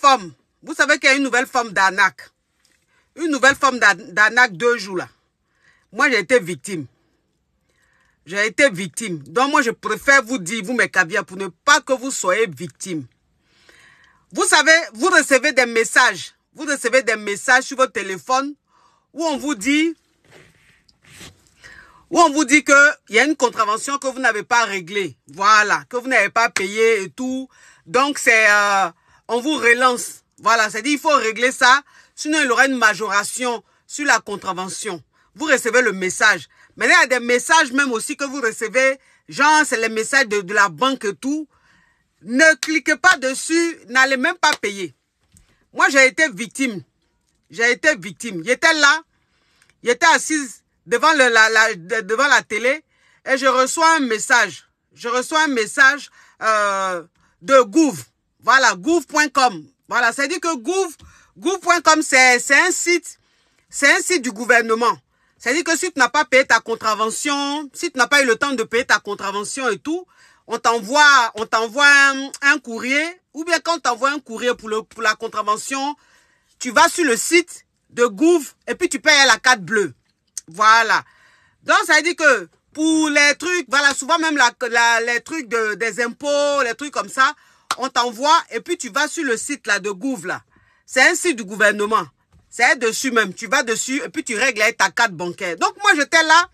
forme. Vous savez qu'il y a une nouvelle forme d'arnaque. Une nouvelle forme d'arnaque 2 jours là. Moi, j'ai été victime. J'ai été victime. Donc, moi, je préfère vous dire, vous mes caviars, pour ne pas que vous soyez victime. Vous savez, vous recevez des messages. Vous recevez des messages sur votre téléphone où on vous dit qu'il y a une contravention que vous n'avez pas réglée. Voilà, que vous n'avez pas payé et tout. Donc, c'est on vous relance. Voilà, c'est-à-dire il faut régler ça. Sinon, il y aura une majoration sur la contravention. Vous recevez le message. Maintenant, il y a des messages même aussi que vous recevez. Genre, c'est les messages de la banque et tout. Ne cliquez pas dessus. N'allez même pas payer. Moi, j'ai été victime. J'ai été victime. J'étais là. J'étais assise devant la télé. Et je reçois un message. Je reçois un message de Gouv. Voilà, gouv.com. Voilà, c'est-à-dire que gouv.com, c'est un site du gouvernement. C'est-à-dire que si tu n'as pas payé ta contravention, si tu n'as pas eu le temps de payer ta contravention et tout, on t'envoie un courrier, ou bien quand on t'envoie un courrier pour la contravention, tu vas sur le site de Gouv et puis tu payes à la carte bleue. Voilà. Donc, ça veut dire que pour les trucs, voilà, souvent même les trucs des impôts, les trucs comme ça, on t'envoie et puis tu vas sur le site là de Gouv là. C'est un site du gouvernement. C'est dessus même. Tu vas dessus et puis tu règles avec ta carte bancaire. Donc moi j'étais là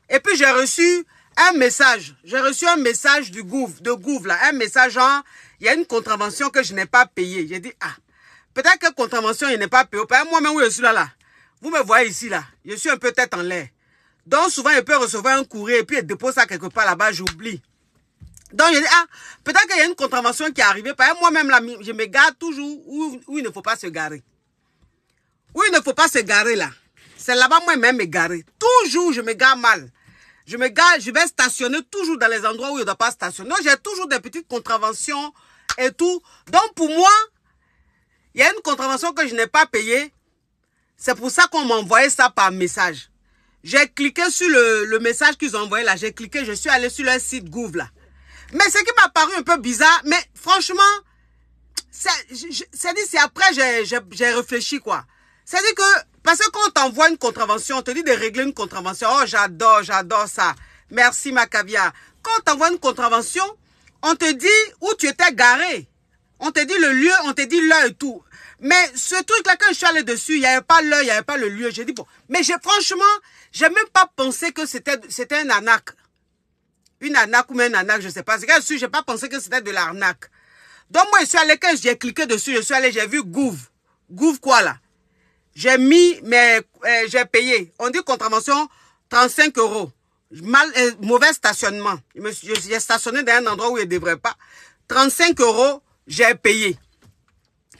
et puis j'ai reçu un message. J'ai reçu un message de Gouv là. Un message genre, il y a une contravention que je n'ai pas payée. J'ai dit, ah, peut-être que contravention, il n'est pas payé. Moi-même où je suis là. Vous me voyez ici là. Je suis un peu tête en l'air. Donc souvent, je peux recevoir un courrier et puis il dépose ça quelque part là-bas, j'oublie. Donc, je dis, ah, peut-être qu'il y a une contravention qui est arrivée. Par exemple, moi-même, là, je me gare toujours où il ne faut pas se garer. Où il ne faut pas se garer, là. C'est là-bas, moi-même, me garer. Toujours, je me gare mal. Je vais stationner toujours dans les endroits où je ne dois pas stationner. Donc, j'ai toujours des petites contraventions et tout. Donc, pour moi, il y a une contravention que je n'ai pas payée. C'est pour ça qu'on m'a envoyé ça par message. J'ai cliqué sur le message qu'ils ont envoyé, là. J'ai cliqué, je suis allé sur leur site Gouv, là. Mais ce qui m'a paru un peu bizarre, mais franchement, c'est après j'ai réfléchi quoi. C'est-à-dire que, parce que quand on t'envoie une contravention, on te dit de régler une contravention. Oh, j'adore ça. Merci ma caviar. Quand on t'envoie une contravention, on te dit où tu étais garé. On te dit le lieu, on te dit l'heure et tout. Mais ce truc-là, quand je suis allé dessus, il n'y avait pas l'heure, il n'y avait pas le lieu. J'ai dit bon, mais franchement, j'ai même pas pensé que c'était un arnaque. Une arnaque ou même une arnaque, je ne sais pas. C'est que je n'ai pas pensé que c'était de l'arnaque. Donc moi, je suis allé, quand j'ai cliqué dessus, je suis allé, j'ai vu Gouv. Gouv quoi là? J'ai mis, mais j'ai payé. On dit contravention, 35 €. Mauvais stationnement. J'ai stationné dans un endroit où je ne devrais pas. 35 €, j'ai payé.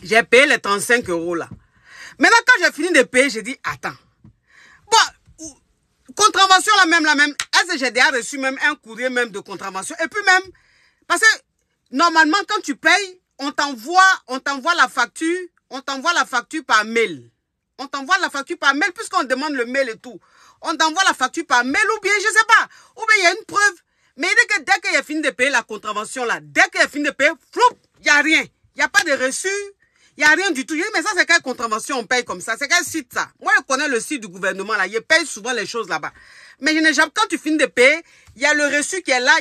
J'ai payé les 35 € là. Maintenant, quand j'ai fini de payer, j'ai dit, attends. Bon, contravention la même. Est-ce que j'ai déjà reçu même un courrier même de contravention? Et puis même, parce que normalement, quand tu payes, on t'envoie la facture par mail. On t'envoie la facture par mail puisqu'on demande le mail et tout. On t'envoie la facture par mail ou bien, je sais pas. Ou bien, il y a une preuve. Mais dès qu'il a fini de payer la contravention là, dès qu'il a fini de payer, floup, il n'y a rien. Il n'y a pas de reçu. Il n'y a rien du tout. Je dis, mais ça, c'est quelle contravention on paye comme ça? C'est quel site ça? Moi, je connais le site du gouvernement là. Je paye souvent les choses là-bas. Mais je n'ai jamais, quand tu finis de payer, il y a le reçu qui est là.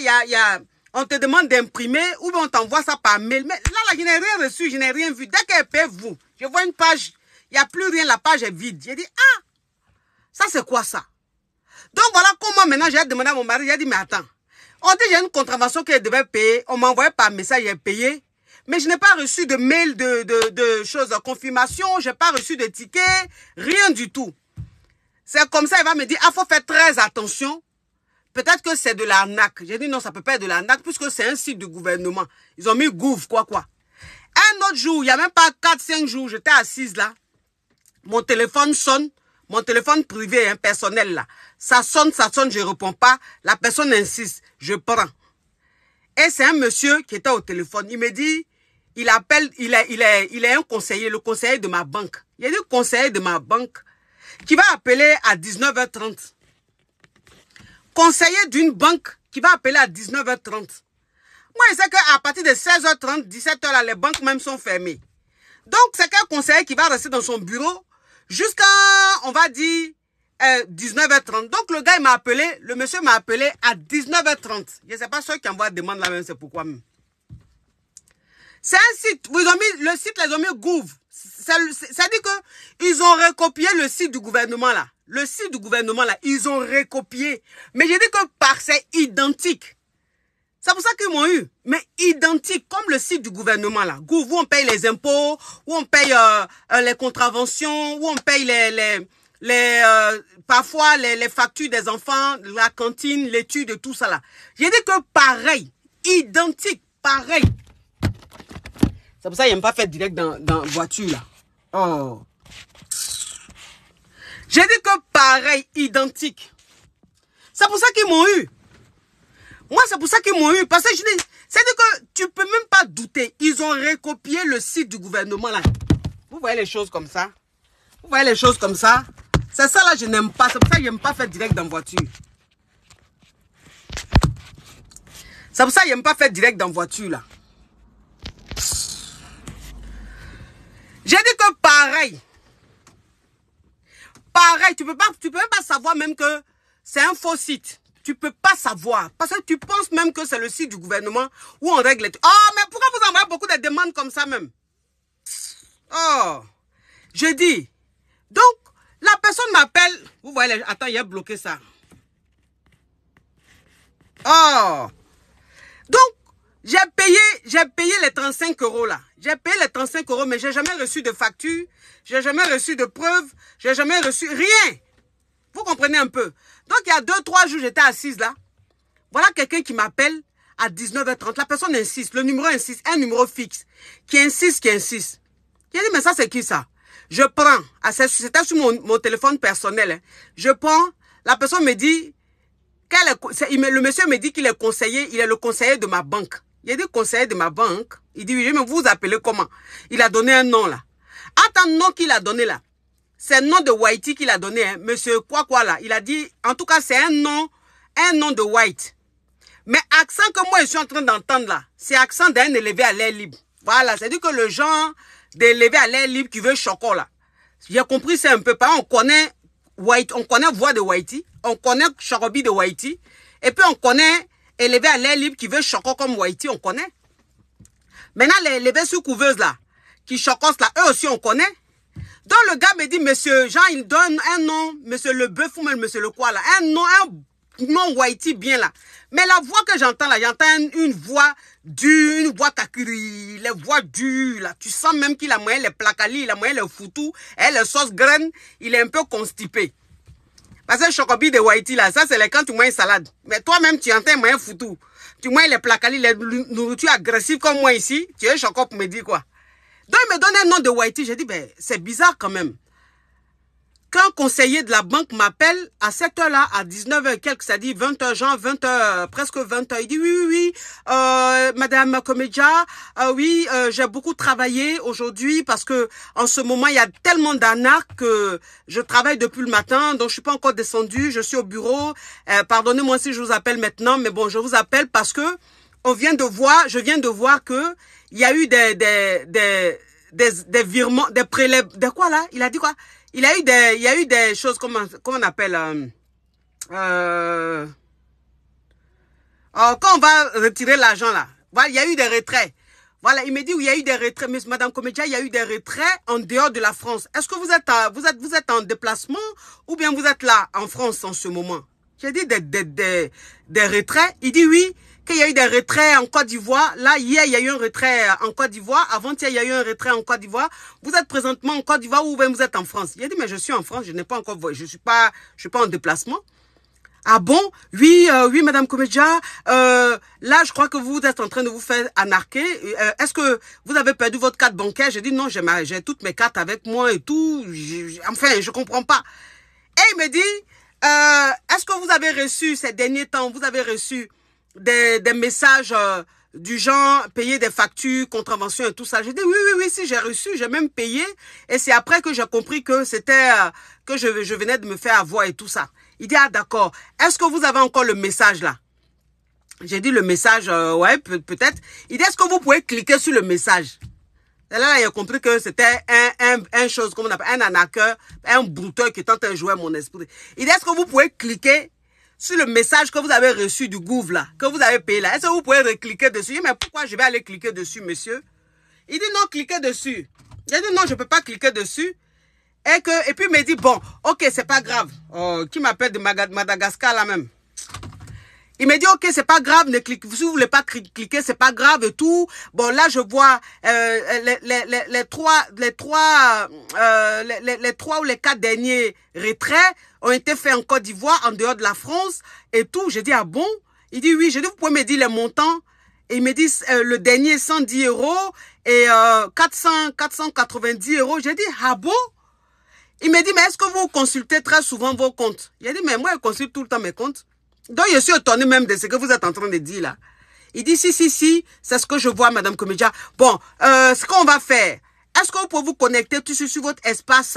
On te demande d'imprimer ou bien on t'envoie ça par mail. Mais là, je n'ai rien reçu, je n'ai rien vu. Dès qu'elle paye, vous, je vois une page, il n'y a plus rien, la page est vide. J'ai dit, ah, ça c'est quoi ça? Donc voilà comment maintenant j'ai demandé à mon mari, j'ai dit, mais attends, on dit j'ai une contravention qu'elle devait payer, on m'a envoyé par message, j'ai payé, mais je n'ai pas reçu de mail de choses de confirmation, je n'ai pas reçu de ticket, rien du tout. C'est comme ça, il va me dire, ah, faut faire très attention. Peut-être que c'est de l'arnaque. J'ai dit non, ça peut pas être de l'arnaque puisque c'est un site du gouvernement. Ils ont mis Gouv, quoi. Un autre jour, il n'y a même pas 4-5 jours, j'étais assise là. Mon téléphone sonne, mon téléphone privé, personnel là. Ça sonne, je ne réponds pas. La personne insiste, je prends. Et c'est un monsieur qui était au téléphone. Il me dit, il appelle, il est un conseiller, le conseiller de ma banque. Il y a un conseiller de ma banque qui va appeler à 19h30. Conseiller d'une banque qui va appeler à 19h30. Moi, je sais qu'à partir de 16h30, 17h, là, les banques même sont fermées. Donc, c'est qu'un conseiller qui va rester dans son bureau jusqu'à, on va dire, 19h30. Donc, le gars, il m'a appelé, le monsieur m'a appelé à 19h30. Je ne sais pas ceux qui envoient des demandes là même, c'est pourquoi même. C'est un site, ils ont mis, le site, les ont mis Gouv. Ça dit que ils ont recopié le site du gouvernement là. Le site du gouvernement là, ils ont recopié. Mais j'ai dit que c'est identique. C'est pour ça qu'ils m'ont eu. Mais identique, comme le site du gouvernement là. Gouv, où on paye les impôts, où on paye les contraventions, où on paye parfois les factures des enfants, la cantine, l'étude et tout ça là. J'ai dit que pareil, identique, pareil. C'est pour ça qu'il n'aime pas faire direct dans voiture là. Oh. J'ai dit que pareil, identique. C'est pour ça qu'ils m'ont eu. Moi, c'est pour ça qu'ils m'ont eu. Parce que je dis, c'est-à-dire que tu peux même pas douter. Ils ont recopié le site du gouvernement là. Vous voyez les choses comme ça? Vous voyez les choses comme ça? C'est ça là, je n'aime pas. C'est pour ça que je n'aime pas faire direct dans voiture. C'est pour ça que je n'aime pas faire direct dans voiture là. J'ai dit que pareil. Pareil, tu peux même pas savoir même que c'est un faux site. Tu peux pas savoir. Parce que tu penses même que c'est le site du gouvernement où on règle tout. Oh, mais pourquoi vous envoyez beaucoup de demandes comme ça même? Oh, je dis. Donc, la personne m'appelle. Vous voyez, attends, il a bloqué ça. Oh. Donc, j'ai payé les 35 € là. J'ai payé les 35 € mais j'ai jamais reçu de facture. J'ai jamais reçu de preuve. J'ai jamais reçu rien. Vous comprenez un peu. Donc, il y a 2-3 jours, j'étais assise là. Voilà quelqu'un qui m'appelle à 19h30. La personne insiste. Le numéro insiste. Un numéro fixe. Qui insiste. J'ai dit, mais ça, c'est qui ça? Je prends. C'était sur mon téléphone personnel. Hein. Je prends. La personne me dit, le monsieur me dit qu'il est conseiller. Il est le conseiller de ma banque. Il a dit conseiller de ma banque. Il dit, oui, mais vous vous appelez comment? Il a donné un nom là. Attends, nom qu'il a donné là. C'est le nom de Whitey qu'il a donné, hein. Monsieur quoi là. Il a dit, en tout cas, c'est un nom de White. Mais accent que moi je suis en train d'entendre là, c'est accent d'un élevé à l'air libre. Voilà, c'est-à-dire que le genre d'élevé à l'air libre qui veut chocolat là. J'ai compris, c'est un peu pas. On connaît White, on connaît voix de Whitey, on connaît Chorobi de Whitey, et puis on connaît élevé à l'air libre qui veut chocolat comme Whitey, on connaît. Maintenant, les élevés sous couveuse là, qui chocossent là, eux aussi on connaît. Donc le gars me dit, monsieur Jean, il donne un nom, monsieur le bœuf ou même monsieur le quoi là, un nom Whitey bien là. Mais la voix que j'entends là, j'entends une voix dure, une voix kakiri, les voix dures là. Tu sens même qu'il a moyen les placali, il a moyen les foutou, et les sauces graines, il est un peu constipé. Parce que le chocobi de Whitey là, ça c'est quand tu manges une salade. Mais toi-même tu entends moyen foutou. Tu manges les placali, les nourritures agressives comme moi ici, tu es choco pour me dire quoi? Donc, il me donne un nom de Whitey. J'ai dit, ben, c'est bizarre quand même. Quand un conseiller de la banque m'appelle à cette heure-là, à 19h quelque, ça dit 20h, genre 20h, presque 20h. Il dit, oui, Madame Comédia, oui, j'ai beaucoup travaillé aujourd'hui parce que en ce moment, il y a tellement d'arnaques que je travaille depuis le matin, donc je suis pas encore descendue, je suis au bureau. Pardonnez-moi si je vous appelle maintenant, mais bon, je vous appelle parce que je viens de voir que il y a eu des virements, des prélèvements, de quoi là? Il a dit quoi? Il y a eu des choses, comment on appelle, quand on va retirer l'argent là, voilà, il y a eu des retraits. Voilà, il me dit, oui, il y a eu des retraits, mais Madame Comédia, il y a eu des retraits en dehors de la France. Est-ce que vous êtes en déplacement ou bien vous êtes là en France en ce moment? J'ai dit des retraits. Il dit oui. Qu'il y a eu des retraits en Côte d'Ivoire. Là, hier, il y a eu un retrait en Côte d'Ivoire. Avant-hier, il y a eu un retrait en Côte d'Ivoire. Vous êtes présentement en Côte d'Ivoire ou bien vous êtes en France? Il a dit, mais je suis en France, je n'ai pas encore, je suis pas en déplacement. Ah bon? Oui, Madame Comédia, là, je crois que vous êtes en train de vous faire anarquer. Est-ce que vous avez perdu votre carte bancaire? J'ai dit, non, j'ai toutes mes cartes avec moi et tout. Enfin, je comprends pas. Et il me dit, est-ce que vous avez reçu ces derniers temps, vous avez reçu des messages du genre payer des factures, contraventions et tout ça. J'ai dit oui, si j'ai reçu, j'ai même payé. Et c'est après que j'ai compris que c'était que je venais de me faire avoir et tout ça. Il dit ah d'accord. Est-ce que vous avez encore le message là? J'ai dit le message, ouais peut-être. Il dit est-ce que vous pouvez cliquer sur le message? Et là, il a compris que c'était un chose, comme on appelle, un arnaqueur, un brouteur qui est en train de jouer à mon esprit. Il dit, est-ce que vous pouvez cliquer sur le message que vous avez reçu du gouv là, que vous avez payé là? Est-ce que vous pouvez recliquer dessus? Mais pourquoi je vais aller cliquer dessus, monsieur? Il dit non, cliquez dessus. Il a dit non, je ne peux pas cliquer dessus. Et puis il me dit, bon, ok, c'est pas grave. Oh, qui m'appelle de Madagascar là même? Il me dit, ok, c'est pas grave, ne cliquez, si vous voulez pas cliquer, c'est pas grave et tout. Bon, là, je vois les trois ou les 4 derniers retraits ont été faits en Côte d'Ivoire, en dehors de la France et tout. J'ai dit, ah bon? Il dit, oui. J'ai dit, vous pouvez me dire les montants? Et il me dit, le dernier, 110 € et 490 €. J'ai dit, ah bon? Il me dit, mais est-ce que vous consultez très souvent vos comptes? Il a dit, mais moi, je consulte tout le temps mes comptes. Donc, je suis étonné même de ce que vous êtes en train de dire là. Il dit, si, c'est ce que je vois, Madame Comédia. Bon, ce qu'on va faire, est-ce que vous pouvez vous connecter tout sur votre espace,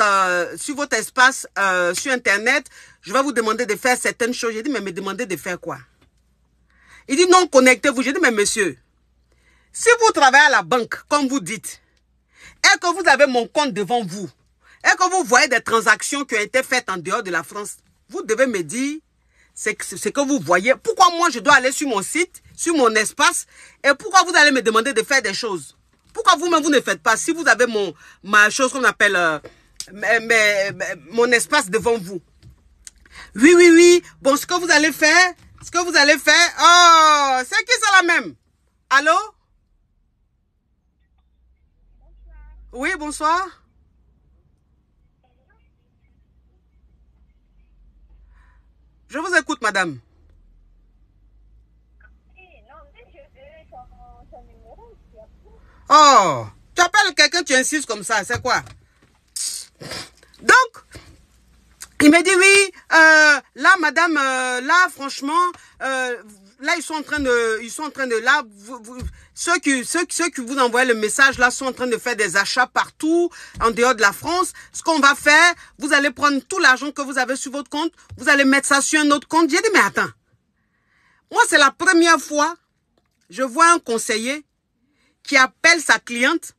sur Internet? Je vais vous demander de faire certaines choses. J'ai dit, mais me demandez de faire quoi? Il dit, non, connectez-vous. J'ai dit, mais monsieur, si vous travaillez à la banque, comme vous dites, et que vous avez mon compte devant vous, et que vous voyez des transactions qui ont été faites en dehors de la France, vous devez me dire ce que vous voyez. Pourquoi moi je dois aller sur mon site, sur mon espace, et pourquoi vous allez me demander de faire des choses? Pourquoi vous-même vous ne faites pas? Si vous avez ma chose qu'on appelle mon espace devant vous. Oui. Bon, ce que vous allez faire, oh, c'est qui ça la même? Allô? Oui, bonsoir. Je vous écoute, madame. Oh, tu appelles quelqu'un, tu insistes comme ça, c'est quoi? Donc, il me dit oui, là, madame, là, franchement, là, ils sont en train de, là, ceux qui vous envoient le message, là, sont en train de faire des achats partout, en dehors de la France. Ce qu'on va faire, vous allez prendre tout l'argent que vous avez sur votre compte, vous allez mettre ça sur un autre compte. J'ai dit, mais attends, moi, c'est la première fois, je vois un conseiller qui appelle sa cliente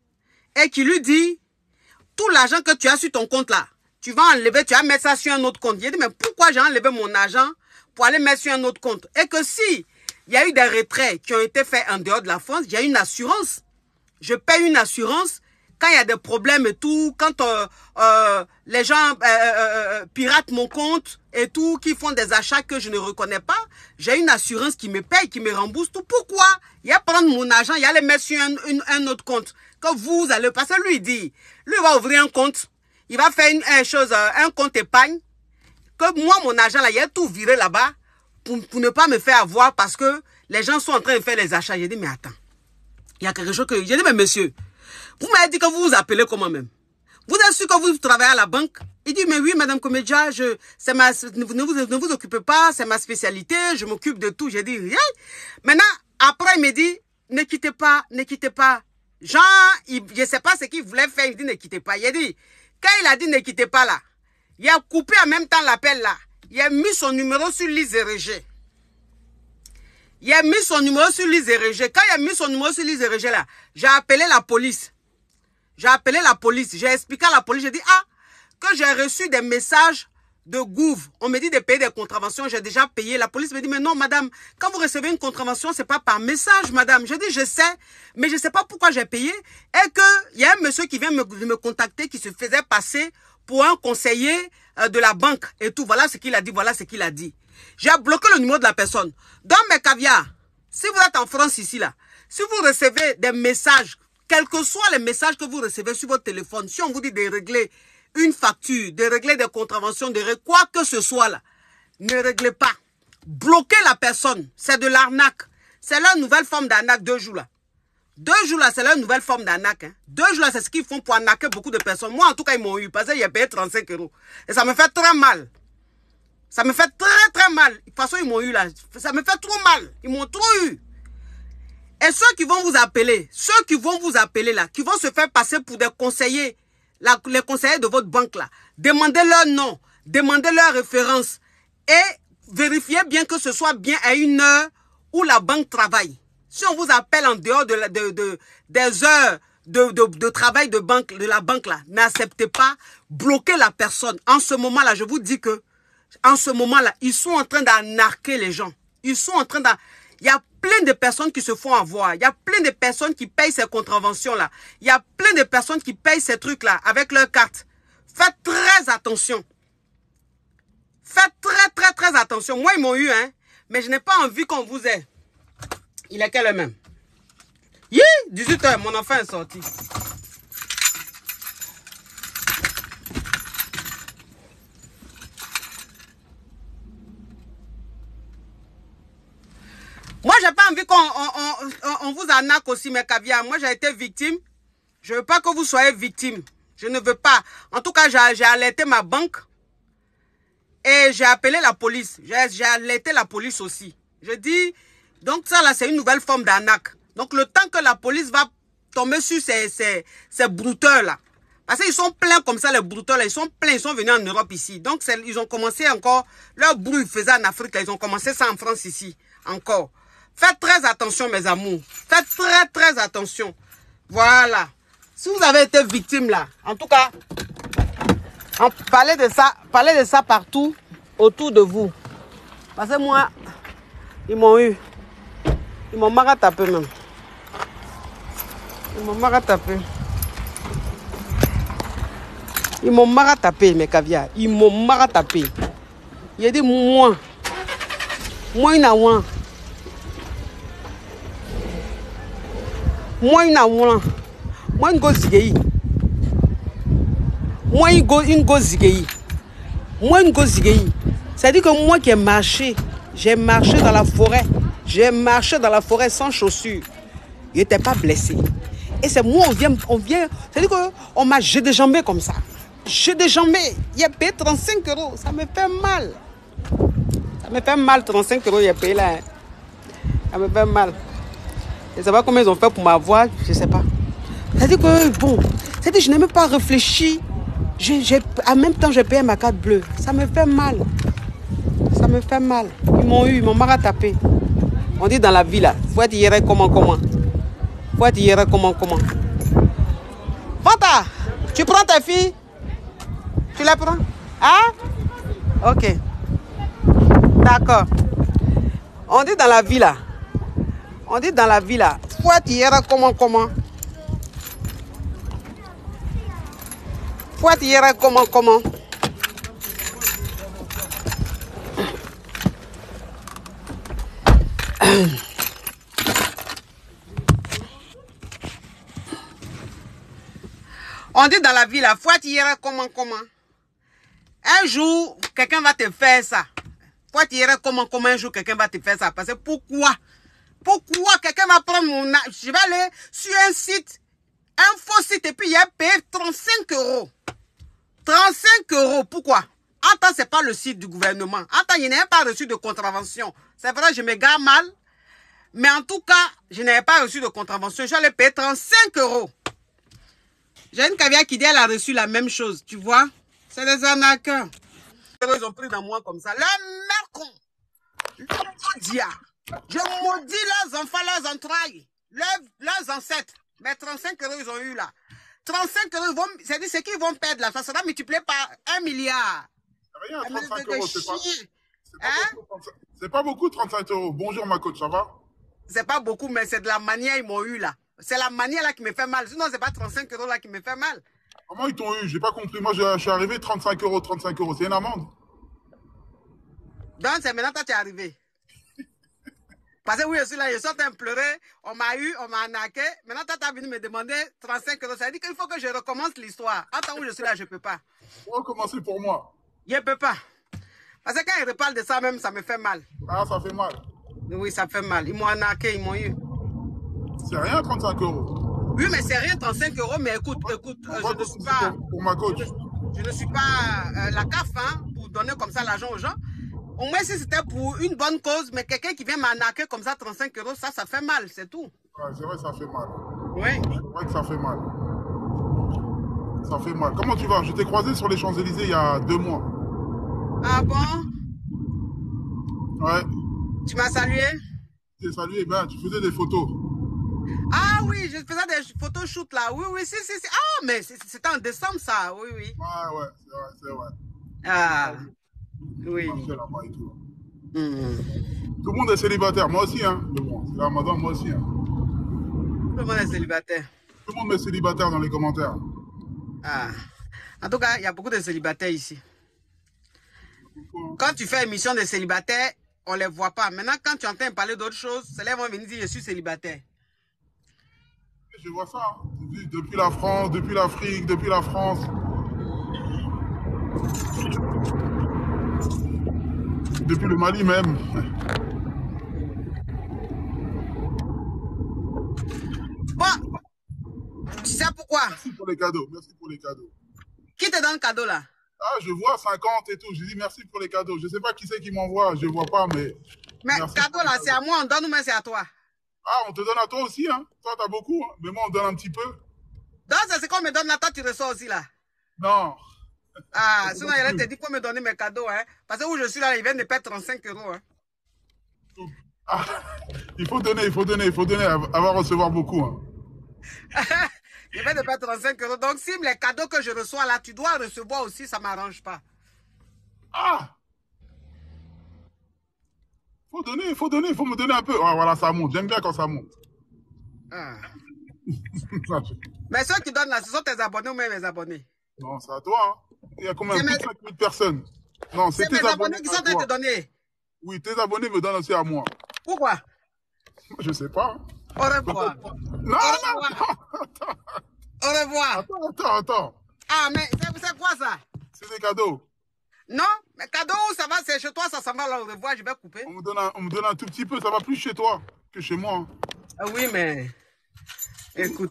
et qui lui dit, tout l'argent que tu as sur ton compte, là, tu vas enlever, tu vas mettre ça sur un autre compte. J'ai dit, mais pourquoi j'ai enlevé mon argent pour aller mettre sur un autre compte? Et que si il y a eu des retraits qui ont été faits en dehors de la France, il y a une assurance. Je paye une assurance quand il y a des problèmes et tout, quand les gens piratent mon compte et tout, qui font des achats que je ne reconnais pas, j'ai une assurance qui me paye, qui me rembourse tout. Pourquoi? Il y a prendre mon argent, il y a le mettre sur un autre compte. Que vous allez passer, lui dit, lui va ouvrir un compte. Il va faire un compte épargne, que moi, mon argent, là, il y a tout viré là-bas pour ne pas me faire avoir parce que les gens sont en train de faire les achats. J'ai dit, mais attends, il y a quelque chose que... J'ai dit, mais monsieur, vous m'avez dit que vous vous appelez comment même? Vous êtes sûr que vous travaillez à la banque? Il dit, mais oui, madame Comédia, ne vous occupez pas, c'est ma spécialité, je m'occupe de tout. J'ai dit, rien. Maintenant, après, il me dit, ne quittez pas. Jean, je ne sais pas ce qu'il voulait faire, il dit, ne quittez pas. Il a dit, quand il a dit ne quittez pas là, il a coupé en même temps l'appel là. Il a mis son numéro sur liste érigée. Quand il a mis son numéro sur liste érigée là, j'ai appelé la police. J'ai expliqué à la police, j'ai dit, ah, que j'ai reçu des messages de gouv. On me dit de payer des contraventions, j'ai déjà payé. La police me dit, mais non, madame, quand vous recevez une contravention, c'est pas par message, madame. Je dis, je sais, mais je sais pas pourquoi j'ai payé. Et qu'il y a un monsieur qui vient me contacter, qui se faisait passer pour un conseiller de la banque et tout. Voilà ce qu'il a dit, J'ai bloqué le numéro de la personne. Dans mes caviars, si vous êtes en France ici, là, si vous recevez des messages, quels que soient les messages que vous recevez sur votre téléphone, si on vous dit de régler une facture, de régler des contraventions, de régler quoi que ce soit là, ne réglez pas. Bloquez la personne. C'est de l'arnaque. C'est leur nouvelle forme d'arnaque, 2 jours là. 2 jours là, c'est leur nouvelle forme d'arnaque. 2 jours là, c'est ce qu'ils font pour arnaquer beaucoup de personnes. Moi, en tout cas, ils m'ont eu. Parce qu'il a payé 35 €. Et ça me fait très mal. Ça me fait très mal. De toute façon, ils m'ont eu là. Ça me fait trop mal. Ils m'ont trop eu. Et ceux qui vont vous appeler là, qui vont se faire passer pour des conseillers, les conseillers de votre banque là, demandez leur nom, demandez leur référence et vérifiez bien que ce soit bien à une heure où la banque travaille. Si on vous appelle en dehors des heures de travail de banque, de la banque là. N'acceptez pas, bloquez la personne. En ce moment-là, je vous dis que, en ce moment-là, ils sont en train d'arnaquer les gens. Ils sont en train de... Il y a plein de personnes qui se font avoir. Il y a plein de personnes qui payent ces contraventions-là. Il y a plein de personnes qui payent ces trucs-là avec leur carte. Faites très attention. Faites très attention. Moi, ils m'ont eu, hein. Mais je n'ai pas envie qu'on vous ait. Il est quelle heure même? 18 h, mon enfant est sorti. Moi, j'ai pas envie qu'on vous arnaque aussi, mes caviars. Moi, j'ai été victime. Je veux pas que vous soyez victime. Je ne veux pas. En tout cas, j'ai alerté ma banque. Et j'ai appelé la police. J'ai alerté la police aussi. Je dis, donc ça là, c'est une nouvelle forme d'arnaque. Donc le temps que la police va tomber sur ces brouteurs là. Parce qu'ils sont pleins comme ça, les brouteurs là. Ils sont pleins, ils sont venus en Europe ici. Donc ils ont commencé encore, leur bruit faisait en Afrique là. Ils ont commencé ça en France ici, encore. Faites très attention mes amours. Faites très attention. Voilà. Si vous avez été victime là, en tout cas, parlez de ça partout autour de vous. Parce que moi, ils m'ont eu. Ils m'ont marre à taper même. Ils m'ont marre à taper. Ils m'ont marre à taper, mes caviars. Ils m'ont marre à taper. Il a dit, moi, il n'a pas. Moi, il n'a pas. Moi, il go zigei. Moi, il go zigei. Moi, il go zigei. C'est-à-dire que moi qui ai marché, j'ai marché dans la forêt. J'ai marché dans la forêt sans chaussures. Je n'étais pas blessé. Et c'est moi, on vient. C'est-à-dire qu'on m'a jeté des jambes comme ça. J'ai des jambes. Il a payé 35 €. Ça me fait mal. Ça me fait mal, 35 €, il a payé là. Ça me fait mal. Je ne sais pas comment ils ont fait pour m'avoir, je ne sais pas. C'est-à-dire que, bon, c'est-à-dire que je n'ai même pas réfléchi. En même temps, j'ai payé ma carte bleue. Ça me fait mal. Ça me fait mal. Ils m'ont eu, ils m'ont marre à taper. On dit dans la vie là, faut être hier comment. Faut être hier comment. Fanta, tu prends ta fille? Tu la prends? Hein? Ok. D'accord. On dit dans la vie là. On dit dans la vie là, faut être hier comment. Faut être hier comment. On dit dans la vie là, faut être hier comment. Un jour, quelqu'un va te faire ça. Faut être hier comment un jour, quelqu'un va te faire ça. Parce que pourquoi quelqu'un va prendre mon... Je vais aller sur un site, un faux site, et puis il a payé 35 €. 35 €, pourquoi? En temps, ce n'est pas le site du gouvernement. En temps, il n'avait pas reçu de contravention. C'est vrai, je me gare mal. Mais en tout cas, je n'avais pas reçu de contravention. J'allais payer 35 €. J'ai une caviar qui dit qu'elle a reçu la même chose. Tu vois? C'est des arnaqueurs. Ils ont pris dans moi comme ça. Leur mère con. Je maudis leurs enfants, leurs entrailles, leurs ancêtres. Mais 35 € ils ont eu là. 35 €, c'est-à-dire ce qu'ils vont perdre là, ça sera multiplié par 1 milliard. Rien, 35 €, c'est pas beaucoup 35 €. Bonjour ma coach, ça va? C'est pas beaucoup, mais c'est de la manière ils m'ont eu là. C'est la manière là qui me fait mal. Sinon, c'est pas 35 € là qui me fait mal. Comment ils t'ont eu? J'ai pas compris. Moi, je suis arrivé 35 €. C'est une amende. Donc, c'est maintenant que tu es arrivé. Parce que oui, je suis là, je suis en train de pleurer. On m'a eu, on m'a arnaqué. Maintenant, tu es venu me demander 35 €. Ça veut dire qu'il faut que je recommence l'histoire. En tant que je suis là, je ne peux pas. Faut recommencer pour moi. Je ne peux pas. Parce que quand ils reparlent de ça même, ça me fait mal. Ah, ça fait mal. Oui, ça fait mal. Ils m'ont arnaqué, ils m'ont eu. C'est rien, 35 €. Oui, mais c'est rien, 35 €. Mais écoute, je ne suis pas... Pour ma coach. Je ne suis pas la CAF, hein, pour donner comme ça l'argent aux gens. Au moins, si c'était pour une bonne cause, mais quelqu'un qui vient m'arnaquer comme ça, 35 €, ça fait mal, c'est tout. Ouais, c'est vrai, ça fait mal. Oui. C'est vrai que ça fait mal. Ça fait mal. Comment tu vas? Je t'ai croisé sur les Champs-Élysées il y a 2 mois. Ah bon? Ouais. Tu m'as salué? Je t'ai salué, ben, tu faisais des photos. Ah oui, je faisais des photos shoot là. Oui, oui, si. Ah, mais c'était en décembre ça. Oui, oui. Ouais, c'est vrai. Ah, J'ai oui. marché là-bas et tout. Hmm. Tout le monde est célibataire, moi aussi, hein. Mais bon, c'est la madame, moi aussi, hein. Tout le monde est célibataire. Tout le monde est célibataire dans les commentaires. Ah. En tout cas, il y a beaucoup de célibataires ici. Pourquoi, hein? Quand tu fais émission de célibataires, on ne les voit pas. Maintenant, quand tu entends parler d'autres choses, c'est là qu'ils vont venir dire je suis célibataire. Je vois ça, hein. Depuis la France, depuis l'Afrique, depuis la France. Depuis le Mali même. Bon, tu sais pourquoi? Merci pour les cadeaux. Merci pour les cadeaux. Qui te donne cadeau là? Ah, je vois 50 et tout. Je dis merci pour les cadeaux. Je ne sais pas qui c'est qui m'envoie. Je ne vois pas, mais. Mais Merci cadeau pour les là, c'est à cadeaux. moi, on donne ou mais c'est à toi? Ah, on te donne à toi aussi, hein. Toi, t'as beaucoup, hein. Mais moi, on donne un petit peu. Donc, c'est ce qu'on me donne là, toi, tu reçois aussi là. Non. Ah, On te sinon, donne il allait te plus. dire pour me donner mes cadeaux, hein. Parce que où je suis là, ils viennent de perdre 35 euros, hein. Ah, il faut donner, avant de recevoir beaucoup, hein. Ils viennent de perdre 35 euros. Donc, si les cadeaux que je reçois là, tu dois recevoir aussi, ça ne m'arrange pas. Ah, il faut me donner un peu. Ah, voilà, ça monte. J'aime bien quand ça monte. Ah. Ça, Mais ceux qui donnent là, ce sont tes abonnés ou même mes abonnés? non, c'est à toi, hein. Il y a combien? C'est Plus mes, de 5000 personnes. Non, c'est c'est mes tes abonnés abonnés qui à sont en train de te toi. donner. Oui, tes abonnés me donnent aussi à moi. Pourquoi? Je sais pas. Au revoir. Non, Au non, revoir. non. Au revoir. Attends. Ah, mais c'est quoi ça? C'est des cadeaux. Non, mais cadeau, ça va, c'est chez toi, ça s'en va là, au revoir, je vais couper. On me donne un tout petit peu. Ça va plus chez toi que chez moi, hein. Ah oui, mais écoute.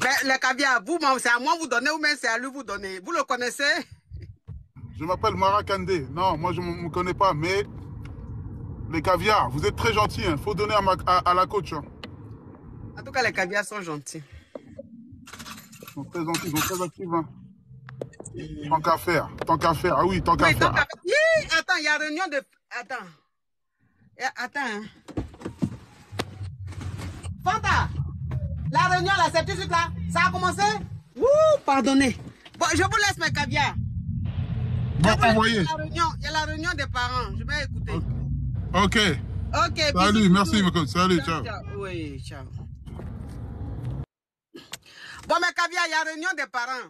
Mais le caviar, vous, c'est à moi vous donnez ou même c'est à lui vous donnez? Vous le connaissez? Je m'appelle Marakandé. Non, moi je ne me connais pas, mais les caviars, vous êtes très gentils. Il faut donner à la coach, hein. En tout cas, les caviars sont gentils. Ils sont très gentils, ils sont très actifs, hein. Tant qu'à faire. Ah oui, tant qu'à Oui, faire. donc, attends, il y a réunion de... Attends. Hein. Fanta, la réunion là, c'est tout de suite là. Ça a commencé? Ouh, pardonnez. Bon, je vous laisse mes caviars. Bon, envoyez. Il y a la réunion des parents. Je vais écouter. Ok. Ok, Salut, bisous. merci, ma coach. Salut, ciao. Oui, ciao. Bon, mes caviars, il y a réunion des parents.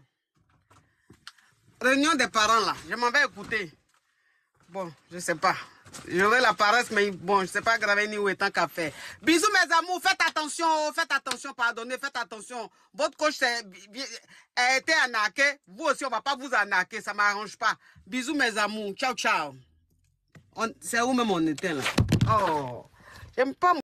Réunion des parents là. Je m'en vais écouter. Bon, je sais pas. J'aurai la paresse, mais bon, je sais pas grave ni où est tant qu'à faire. Bisous mes amours, faites attention, pardonnez, faites attention. Votre coach a été arnaqué. Vous aussi, on va pas vous arnaquer, ça m'arrange pas. Bisous mes amours, ciao. C'est où même on était là? Oh, j'aime pas.